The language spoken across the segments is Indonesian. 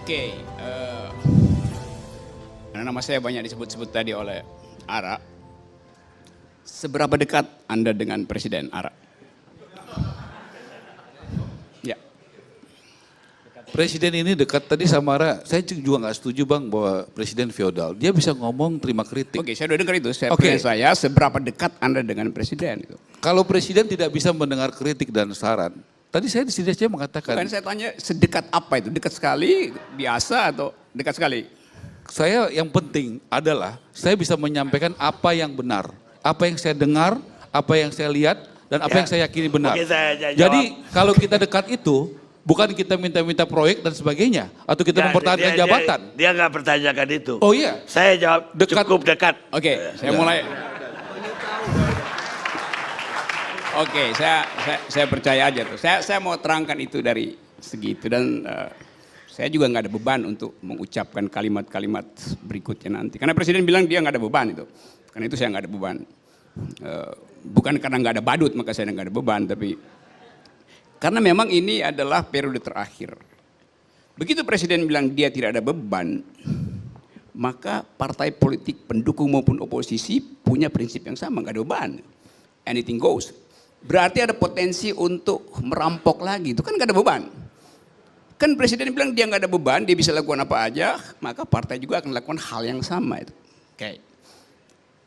Oke, karena nama saya banyak disebut-sebut tadi oleh Ara. Seberapa dekat Anda dengan Presiden Ara? Ya. Presiden ini dekat tadi sama Ara. Saya juga nggak setuju Bang bahwa Presiden feodal. Dia bisa ngomong terima kritik. Oke, saya udah dengar itu. Oke. Saya seberapa dekat Anda dengan Presiden itu? Kalau Presiden tidak bisa mendengar kritik dan saran. Tadi saya di sini saja mengatakan. Bukan, saya tanya sedekat apa itu? Dekat sekali, biasa atau dekat sekali? Saya yang penting adalah saya bisa menyampaikan apa yang benar. Apa yang saya dengar, apa yang saya lihat, dan apa yang saya yakini benar. Jadi kalau kita dekat itu, bukan kita minta-minta proyek dan sebagainya. Atau kita mempertahankan jabatan. Dia nggak pertanyakan itu. Oh iya. Saya jawab Dekat. cukup dekat. Oke, saya mulai. Oke, saya percaya aja tuh. Saya mau terangkan itu dari segitu dan saya juga nggak ada beban untuk mengucapkan kalimat-kalimat berikutnya nanti. Karena Presiden bilang dia nggak ada beban itu. Karena itu saya nggak ada beban. Bukan karena nggak ada badut maka saya nggak ada beban, tapi karena memang ini adalah periode terakhir. Begitu Presiden bilang dia tidak ada beban, maka partai politik pendukung maupun oposisi punya prinsip yang sama, nggak ada beban. Anything goes. Berarti ada potensi untuk merampok lagi, itu kan nggak ada beban. Kan Presiden bilang dia nggak ada beban, dia bisa lakukan apa aja, maka partai juga akan lakukan hal yang sama itu. Oke.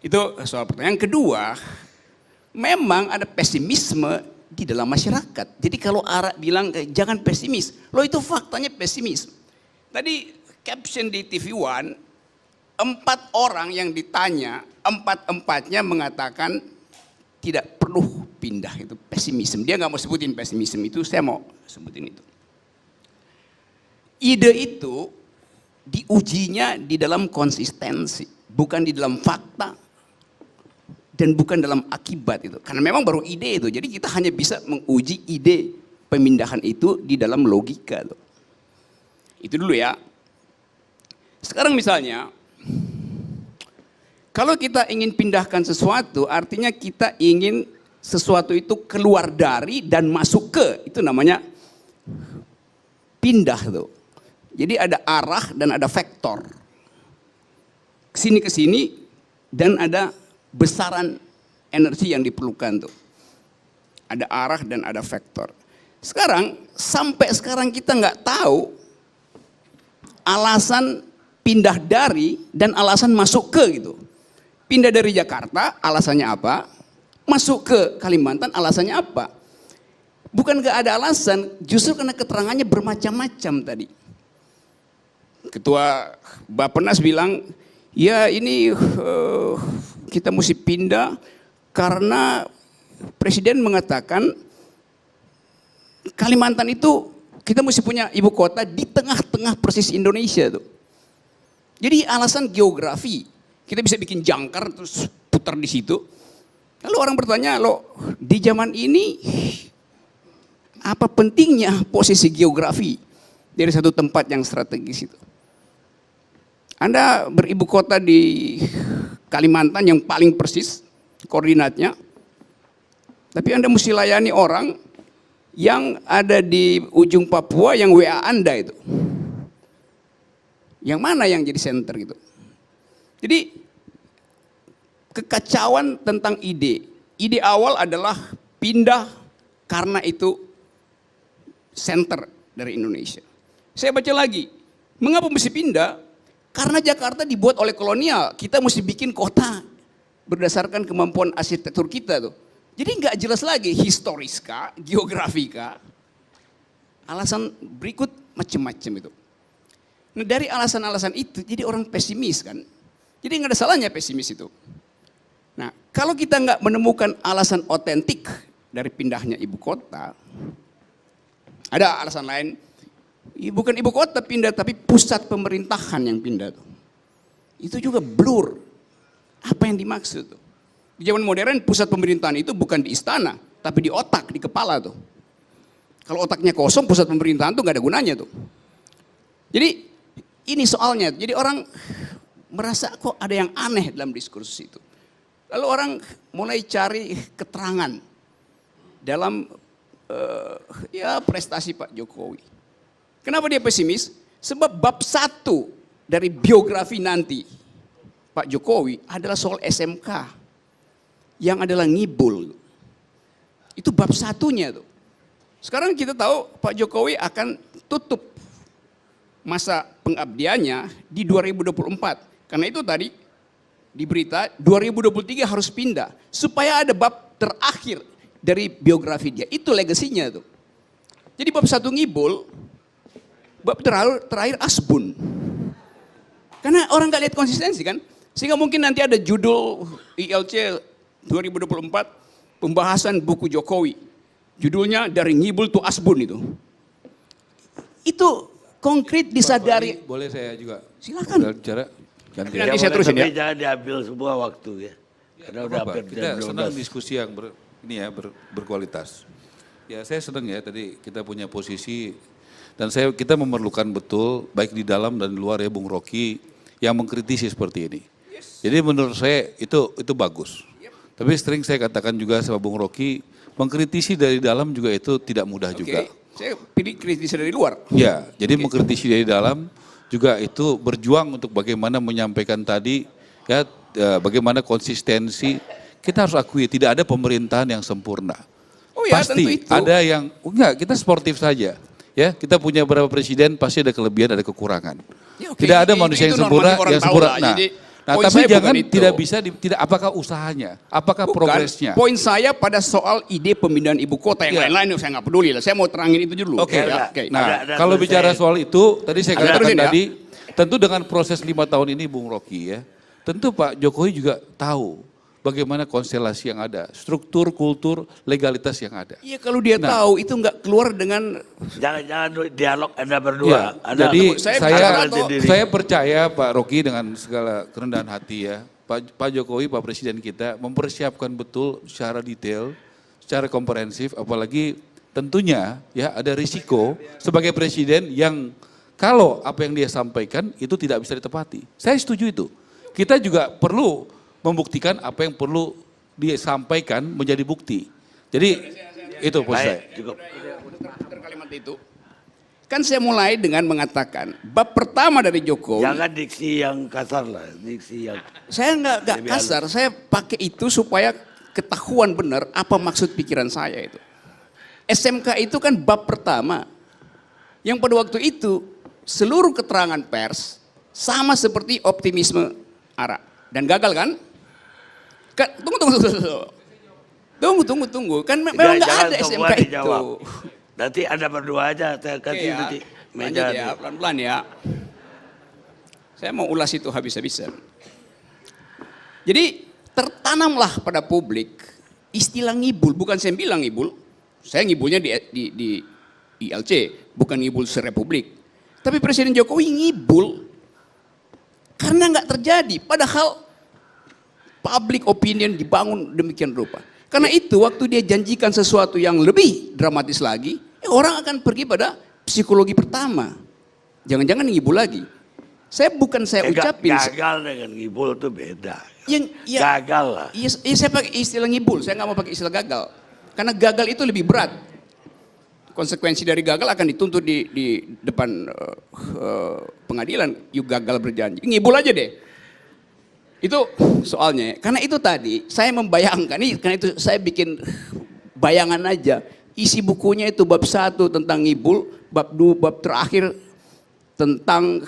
Itu soal pertanyaan. Yang kedua, memang ada pesimisme di dalam masyarakat. Jadi kalau Ara bilang jangan pesimis, loh itu faktanya pesimis. Tadi caption di TV One, 4 orang yang ditanya, 4-empatnya mengatakan tidak perlu pindah, itu pesimisme. Dia nggak mau sebutin pesimisme itu, saya mau sebutin itu. Ide itu diujinya di dalam konsistensi, bukan di dalam fakta dan bukan dalam akibat itu. Karena memang baru ide itu, jadi kita hanya bisa menguji ide pemindahan itu di dalam logika tuh. Itu dulu ya. Sekarang misalnya, kalau kita ingin pindahkan sesuatu, artinya kita ingin sesuatu itu keluar dari dan masuk ke, itu namanya pindah tuh. Jadi ada arah dan ada vektor. Kesini ke sini dan ada besaran energi yang diperlukan tuh. Ada arah dan ada vektor. Sekarang sampai sekarang kita nggak tahu alasan pindah dari dan alasan masuk ke gitu. Pindah dari Jakarta alasannya apa? Masuk ke Kalimantan alasannya apa? Bukan gak ada alasan, justru karena keterangannya bermacam-macam tadi. Ketua Bappenas bilang, ya ini kita mesti pindah karena Presiden mengatakan Kalimantan itu kita mesti punya ibu kota di tengah-tengah persis Indonesia tuh. Jadi alasan geografi, kita bisa bikin jangkar terus putar di situ. Lalu orang bertanya, loh di zaman ini apa pentingnya posisi geografi dari satu tempat yang strategis itu? Anda beribu kota di Kalimantan yang paling persis koordinatnya, tapi Anda mesti layani orang yang ada di ujung Papua yang WA Anda itu. Yang mana yang jadi center gitu? Jadi kekacauan tentang ide. Ide awal adalah pindah karena itu center dari Indonesia. Saya baca lagi, mengapa mesti pindah? Karena Jakarta dibuat oleh kolonial, kita mesti bikin kota berdasarkan kemampuan arsitektur kita tuh. Jadi nggak jelas lagi historis kah, geografi kah. Alasan berikut macam-macam itu. Nah dari alasan-alasan itu jadi orang pesimis kan. Jadi nggak ada salahnya pesimis itu. Nah kalau kita nggak menemukan alasan otentik dari pindahnya ibu kota, ada alasan lain. Bukan ibu kota pindah tapi pusat pemerintahan yang pindah tuh. Itu juga blur. Apa yang dimaksud tuh? Di zaman modern pusat pemerintahan itu bukan di istana, tapi di otak, di kepala tuh. Kalau otaknya kosong pusat pemerintahan tuh nggak ada gunanya tuh. Jadi ini soalnya. Jadi orang merasa kok ada yang aneh dalam diskursus itu. Lalu orang mulai cari keterangan dalam ya prestasi Pak Jokowi. Kenapa dia pesimis? Sebab bab 1 dari biografi nanti Pak Jokowi adalah soal SMK yang adalah ngibul. Itu bab 1-nya tuh. Sekarang kita tahu Pak Jokowi akan tutup masa pengabdiannya di 2024. Karena itu tadi di berita 2023 harus pindah supaya ada bab terakhir dari biografi dia. Itu legasinya tuh. Jadi bab 1 ngibul, bab terakhir asbun. Karena orang nggak lihat konsistensi kan. Sehingga mungkin nanti ada judul ILC 2024 pembahasan buku Jokowi. Judulnya dari ngibul to asbun itu. Itu konkret disadari. Boleh saya juga? Silakan. Bicara. Nanti saya terusin ya. Tapi jangan diambil semua waktu ya. Karena udah hampir Kita jam senang 12. diskusi yang berkualitas. Ya saya senang ya tadi kita punya posisi dan kita memerlukan betul baik di dalam dan di luar ya Bung Rocky yang mengkritisi seperti ini. Jadi menurut saya itu bagus. Tapi sering saya katakan juga sama Bung Rocky mengkritisi dari dalam juga itu tidak mudah juga. Saya pilih kritisi dari luar. Ya, jadi mengkritisi dari dalam juga itu berjuang untuk bagaimana menyampaikan tadi ya bagaimana konsistensi. Kita harus akui tidak ada pemerintahan yang sempurna. Oh ya, pasti tentu itu. ada yang enggak, kita sportif saja. Ya, kita punya beberapa presiden pasti ada kelebihan, ada kekurangan. Ya, oke, tidak ada itu manusia yang normatif sempurna, orang yang tahu sempurna. lah. Jadi, poin tapi saya jangan bukan itu. tidak bisa tidak apakah usahanya, apakah Bukan, progresnya. poin saya pada soal ide pemindahan ibu kota yang Ya. lain-lain saya nggak peduli lah. Saya mau terangin itu dulu. Oke. Ya, oke. Nah, Ada kalau selesai. bicara soal itu, tadi saya Ada katakan terusin ya. tadi, tentu dengan proses 5 tahun ini Bung Rocky ya, tentu Pak Jokowi juga tahu bagaimana konstelasi yang ada, struktur, kultur, legalitas yang ada. Iya, kalau dia Nah. tahu itu nggak keluar dengan Jangan dialog Anda berdua. Ya, Anda, jadi saya saya, bicara atau- saya percaya Pak Rocky dengan segala kerendahan hati ya, Pak Jokowi, Pak Presiden kita mempersiapkan betul secara detail, secara komprehensif, apalagi tentunya ya ada risiko sebagai Presiden yang kalau apa yang dia sampaikan itu tidak bisa ditepati. Saya setuju itu. Kita juga perlu membuktikan apa yang perlu disampaikan menjadi bukti. Jadi itu poin saya. baik, cukup. terakhir kalimat itu. Kan saya mulai dengan mengatakan bab pertama dari Jokowi. Jangan diksi yang kasar lah, diksi yang Saya nggak Lebih kasar, saya pakai itu supaya ketahuan benar apa maksud pikiran saya itu. SMK itu kan bab pertama. Yang pada waktu itu seluruh keterangan pers sama seperti optimisme Ara. Dan gagal kan? Tunggu. Kan memang nggak jangan ada semua SMK itu. dijawab. Nanti Anda berdua aja, saya Oke kasih ya, nanti lanjut meja. ya, pelan-pelan ya. Saya mau ulas itu habis-habisan. Jadi tertanamlah pada publik istilah ngibul, bukan saya bilang ngibul. Saya ngibulnya di ILC, bukan ngibul serepublik. Tapi Presiden Jokowi ngibul karena nggak terjadi. Padahal public opinion dibangun demikian rupa. Karena itu waktu dia janjikan sesuatu yang lebih dramatis lagi, orang akan pergi pada psikologi pertama. Jangan-jangan ngibul lagi. Saya ucapin. Gagal dengan ngibul itu beda. Ya, Gagal lah. iya, saya pakai istilah ngibul, saya nggak mau pakai istilah gagal. Karena gagal itu lebih berat. Konsekuensi dari gagal akan dituntut di depan pengadilan. You gagal berjanji. Ngibul aja deh. Itu soalnya. Karena itu tadi saya membayangkan, karena itu saya bikin bayangan aja. Isi bukunya itu bab 1 tentang ngibul, bab 2, bab terakhir tentang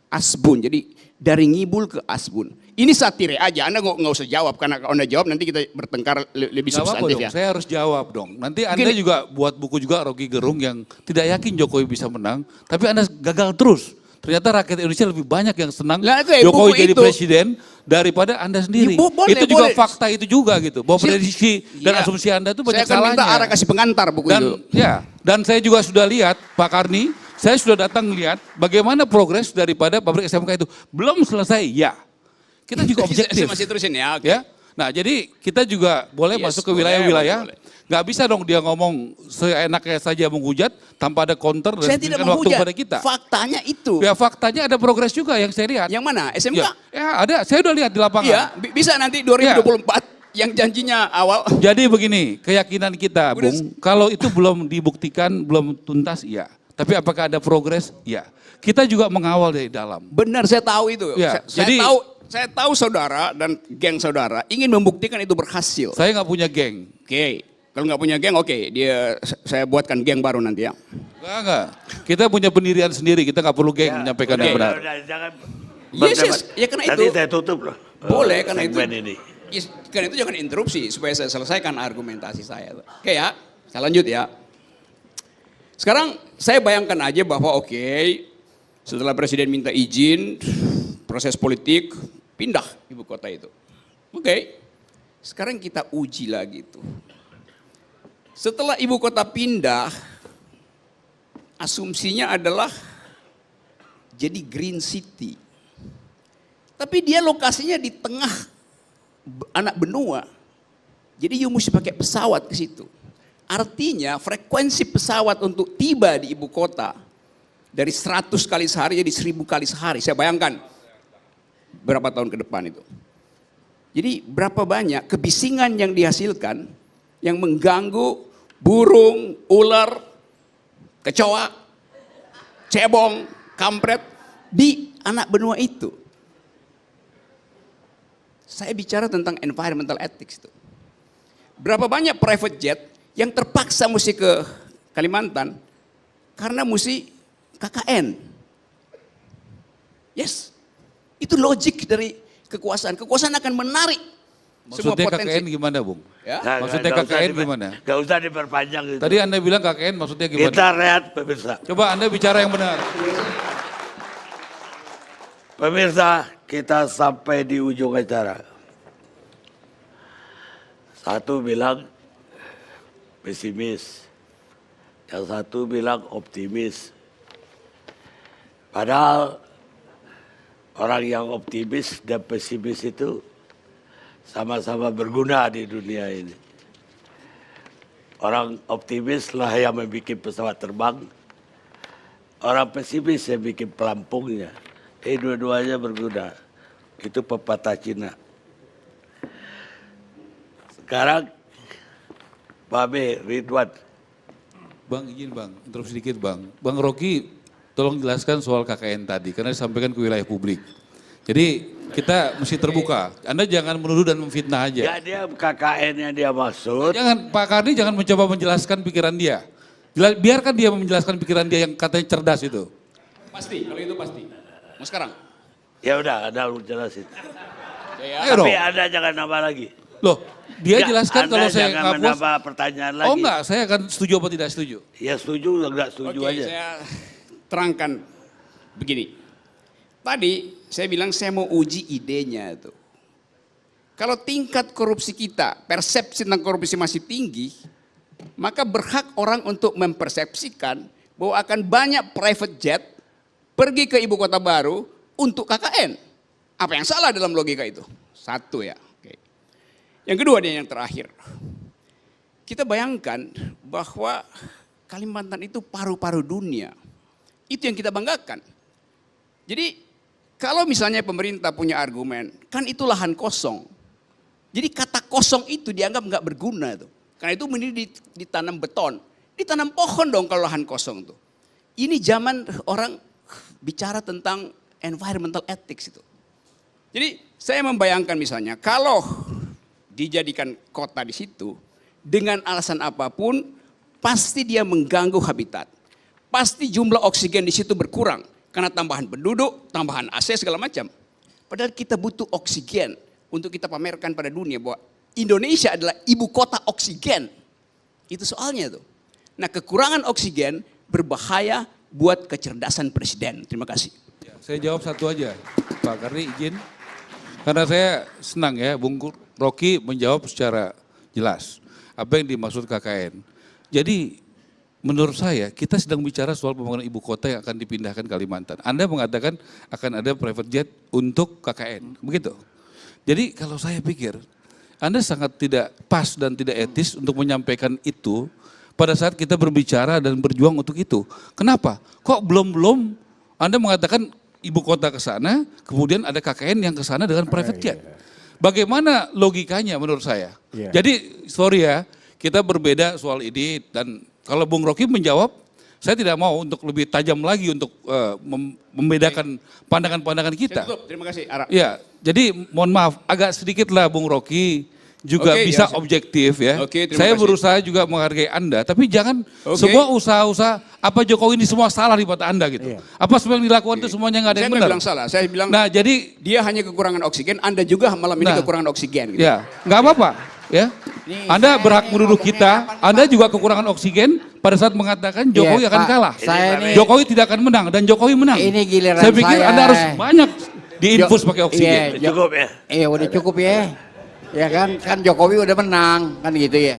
asbun. Jadi dari ngibul ke asbun. Ini satire aja, Anda nggak usah jawab, karena kalau Anda jawab nanti kita bertengkar lebih Nggak apa-apa substantif dong, ya. saya harus jawab dong. Nanti Anda Gini. juga buat buku juga Rocky Gerung yang tidak yakin Jokowi bisa menang, tapi Anda gagal terus. Ternyata rakyat Indonesia lebih banyak yang senang Lah, kayak Jokowi buku jadi itu. presiden daripada Anda sendiri. Ya, boleh, itu juga boleh. fakta itu juga gitu. Bahwa prediksi dan Iya. asumsi Anda itu banyak Saya akan salahnya. minta Ara kasih pengantar buku Dan itu. ya, dan saya juga sudah lihat Pak Karni, saya sudah datang lihat bagaimana progres daripada pabrik SMK itu. Belum selesai, ya. Kita juga objektif. Saya masih terusin ya. Oke. Ya. Nah, jadi kita juga boleh Yes, masuk ke boleh, wilayah-wilayah. boleh. Nggak bisa dong dia ngomong seenaknya saja menghujat tanpa ada counter dan Saya tidak berikan waktu menghujat. kepada kita. Faktanya itu. Ya faktanya ada progres juga yang saya lihat. Yang mana? SMK? Ya ada, saya udah lihat di lapangan. Iya, bisa nanti 2024 yang janjinya awal. Jadi begini, keyakinan kita, Udah- Bung, kalau itu belum dibuktikan, belum tuntas, iya. Tapi apakah ada progres? Ya. Kita juga mengawal dari dalam. Benar, saya tahu itu. Ya, Saya tahu saudara dan geng saudara ingin membuktikan itu berhasil. Saya nggak punya geng. Oke, kalau nggak punya geng, oke, saya buatkan geng baru nanti ya. Enggak. Kita punya pendirian sendiri, kita nggak perlu geng menyampaikan yang benar. Jangan Yes, ya karena Nanti itu. saya tutup loh. Boleh, karena itu. Ini. Yes, karena itu jangan interupsi supaya saya selesaikan argumentasi saya. Oke ya, saya lanjut ya. Sekarang saya bayangkan aja bahwa setelah presiden minta izin, proses politik pindah ibu kota itu. Sekarang kita uji lagi tuh. Setelah ibu kota pindah, asumsinya adalah jadi green city. Tapi dia lokasinya di tengah anak benua. Jadi you mesti pakai pesawat ke situ. Artinya frekuensi pesawat untuk tiba di ibu kota dari 100 kali sehari jadi 1000 kali sehari. Saya bayangkan berapa tahun ke depan itu. Jadi berapa banyak kebisingan yang dihasilkan yang mengganggu burung, ular, kecoa, cebong, kampret di anak benua itu. Saya bicara tentang environmental ethics itu. Berapa banyak private jet yang terpaksa mesti ke Kalimantan karena mesti KKN. Yes, itu logik dari kekuasaan. Kekuasaan akan menarik semua Maksudnya potensi. KKN gimana, Bung? Ya? Maksudnya KKN gimana? Gak usah diperpanjang itu. Tadi Anda bilang KKN maksudnya gimana? Kita rehat pemirsa. Coba Anda bicara yang benar. Pemirsa, kita sampai di ujung acara. Satu bilang pesimis, yang satu bilang optimis. Padahal orang yang optimis dan pesimis itu sama-sama berguna di dunia ini. Orang optimis lah yang membuat pesawat terbang, orang pesimis yang bikin pelampungnya. Dua-duanya berguna. Itu pepatah Cina. Sekarang, Babe, Ridwan. Bang, izin Bang, interupsi sedikit Bang. Bang Rocky, tolong jelaskan soal KKN tadi, karena disampaikan ke wilayah publik. Jadi kita mesti terbuka. Anda jangan menuduh dan memfitnah aja. Ya dia KKN yang dia maksud. Jangan, Pak Karni jangan mencoba menjelaskan pikiran dia. Biarkan dia menjelaskan pikiran dia yang katanya cerdas itu. Pasti, kalau itu pasti. Mau sekarang? Ya udah, Anda jelasin. Ayo Tapi dong. Anda jangan nambah lagi. Loh, dia Ya, jelaskan Anda kalau saya jangan nggak puas. menambah pertanyaan lagi. Oh enggak, saya akan setuju apa tidak setuju. Ya setuju, enggak setuju Oke, aja. saya terangkan begini. Tadi saya bilang saya mau uji idenya itu. Kalau tingkat korupsi kita, persepsi tentang korupsi masih tinggi, maka berhak orang untuk mempersepsikan bahwa akan banyak private jet pergi ke ibu kota baru untuk KKN. Apa yang salah dalam logika itu? Satu ya. Oke. Yang kedua dan yang terakhir. Kita bayangkan bahwa Kalimantan itu paru-paru dunia. Itu yang kita banggakan. Jadi kalau misalnya pemerintah punya argumen, kan itu lahan kosong. Jadi kata kosong itu dianggap nggak berguna tuh. Karena itu mending ditanam beton. Ditanam pohon dong kalau lahan kosong tuh. Ini zaman orang bicara tentang environmental ethics itu. Jadi saya membayangkan misalnya kalau dijadikan kota di situ dengan alasan apapun pasti dia mengganggu habitat. Pasti jumlah oksigen di situ berkurang karena tambahan penduduk, tambahan AC segala macam. Padahal kita butuh oksigen untuk kita pamerkan pada dunia bahwa Indonesia adalah ibu kota oksigen. Itu soalnya tuh. Nah, kekurangan oksigen berbahaya buat kecerdasan presiden. Terima kasih. Ya, saya jawab satu aja, Pak Karni izin. Karena saya senang ya, Bung Rocky menjawab secara jelas apa yang dimaksud KKN. Jadi menurut saya kita sedang bicara soal pembangunan ibu kota yang akan dipindahkan Kalimantan. Anda mengatakan akan ada private jet untuk KKN, begitu? Jadi kalau saya pikir Anda sangat tidak pas dan tidak etis untuk menyampaikan itu pada saat kita berbicara dan berjuang untuk itu. Kenapa? Kok belum Anda mengatakan ibu kota ke sana, kemudian ada KKN yang ke sana dengan private jet. Bagaimana logikanya menurut saya? Jadi sorry ya, kita berbeda soal ini dan kalau Bung Rocky menjawab saya tidak mau untuk lebih tajam lagi untuk membedakan pandangan-pandangan kita. Terima kasih, Ara. Ya, jadi mohon maaf, agak sedikit lah Bung Rocky juga Oke, bisa ya, objektif ya. Oke, terima saya kasih. berusaha juga menghargai Anda, tapi jangan Oke. semua usaha-usaha apa Jokowi ini semua salah di mata Anda gitu. Iya. Apa semua yang dilakukan itu semuanya nggak ada Saya yang nggak benar. bilang salah, saya bilang Nah, jadi dia hanya kekurangan oksigen, Anda juga malam ini Nah. kekurangan oksigen. Gitu. ya nggak apa-apa ya. Nih, Anda saya berhak nih menuduh ngomongnya kita, kapan, Anda juga kekurangan oksigen pada saat mengatakan Jokowi Iya, akan Pak. kalah. Saya nih, Jokowi tidak akan menang dan Jokowi menang. Ini giliran Saya pikir saya. Anda harus banyak diinfus pakai oksigen. Iya, Cukup ya. Iya udah cukup ya. Ya kan Jokowi udah menang kan gitu ya.